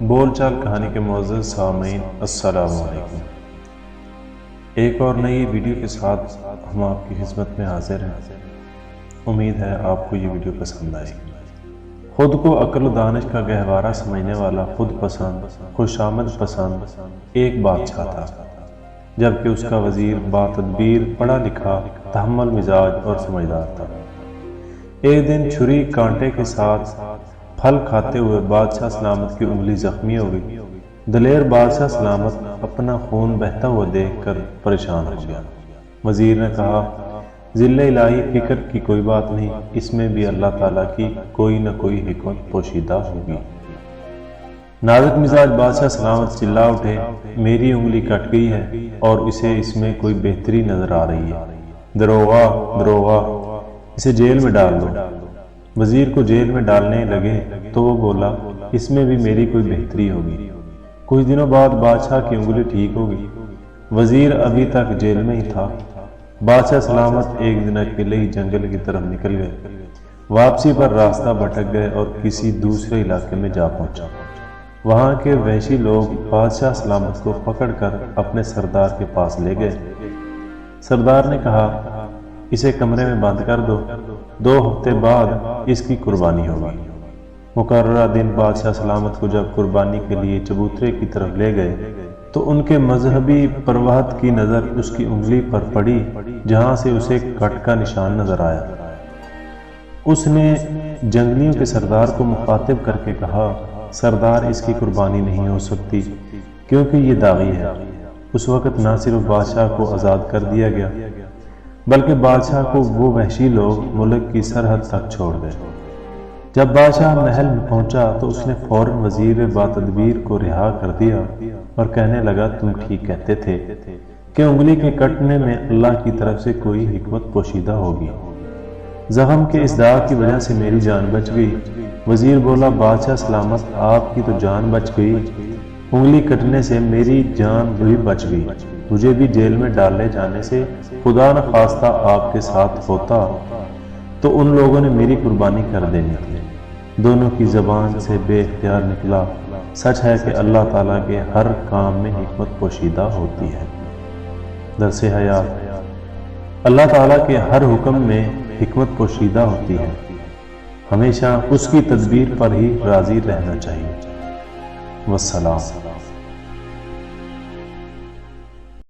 بول چال کہانی کے معزز سامعین السلام علیکم۔ ایک اور نئی ویڈیو کے ساتھ ہم آپ کی خدمت میں حاضر ہیں۔ امید ہے آپ کو یہ ویڈیو پسند آئے گی۔ خود کو عقل و دانش کا گہوارہ سمجھنے والا خود پسند، خوش آمد پسند ایک بادشاہ تھا، جبکہ اس کا وزیر باتدبیر، پڑھا لکھا، تحمل مزاج اور سمجھدار تھا۔ ایک دن چھری کانٹے کے ساتھ پھل کھاتے ہوئے بادشاہ سلامت کی انگلی زخمی ہو گئی۔ دلیر بادشاہ سلامت اپنا خون بہتا ہوا دیکھ کر پریشان ہو گیا۔ وزیر نے کہا، ذل الہی، فکر کی کوئی بات نہیں، اس میں بھی اللہ تعالیٰ کی کوئی نہ کوئی حکمت پوشیدہ ہوگی۔ نازک مزاج بادشاہ سلامت چلا اٹھے، میری انگلی کٹ گئی ہے اور اسے اس میں کوئی بہتری نظر آ رہی ہے۔ دروغہ، اسے جیل میں ڈال دو۔ وزیر کو جیل میں ڈالنے لگے تو وہ بولا، اس میں بھی میری کوئی بہتری ہوگی۔ کچھ دنوں بعد بادشاہ کی انگلی ٹھیک ہو گئی۔ وزیر ابھی تک جیل میں ہی تھا۔ بادشاہ سلامت ایک دن اکیلے ہی جنگل کی طرف نکل گئے۔ واپسی پر راستہ بھٹک گئے اور کسی دوسرے علاقے میں جا پہنچا۔ وہاں کے وحشی لوگ بادشاہ سلامت کو پکڑ کر اپنے سردار کے پاس لے گئے۔ سردار نے کہا، اسے کمرے میں بند کر دو، 2 ہفتے بعد اس کی قربانی ہوگی۔ مقررہ دن بادشاہ سلامت کو جب قربانی کے لیے چبوترے کی طرف لے گئے تو ان کے مذہبی پروہت کی نظر اس کی انگلی پر پڑی، جہاں سے اسے کٹ کا نشان نظر آیا۔ اس نے جنگلیوں کے سردار کو مخاطب کر کے کہا، سردار، اس کی قربانی نہیں ہو سکتی کیونکہ یہ داغی ہے۔ اس وقت نہ صرف بادشاہ کو آزاد کر دیا گیا بلکہ بادشاہ کو وہ وحشی لوگ ملک کی سرحد تک چھوڑ گئے۔ جب بادشاہ محل میں پہنچا تو اس نے فوراً وزیر باتدبیر کو رہا کر دیا اور کہنے لگا، تم ٹھیک کہتے تھے کہ انگلی کے کٹنے میں اللہ کی طرف سے کوئی حکمت پوشیدہ ہوگی۔ زخم کے اس داغ کی وجہ سے میری جان بچ گئی۔ وزیر بولا، بادشاہ سلامت، آپ کی تو جان بچ گئی، انگلی کٹنے سے میری جان بھی بچ گئی۔ مجھے بھی جیل میں ڈالے جانے سے خدا نخواستہ آپ کے ساتھ ہوتا تو ان لوگوں نے میری قربانی کر دینی تھی۔ دونوں کی زبان سے بے اختیار نکلا، سچ ہے کہ اللہ تعالیٰ کے ہر کام میں حکمت پوشیدہ ہوتی ہے۔ درس حیات، اللہ تعالیٰ کے ہر حکم میں حکمت پوشیدہ ہوتی ہے۔ ہمیشہ اس کی تدبیر پر ہی راضی رہنا چاہیے۔ والسلام۔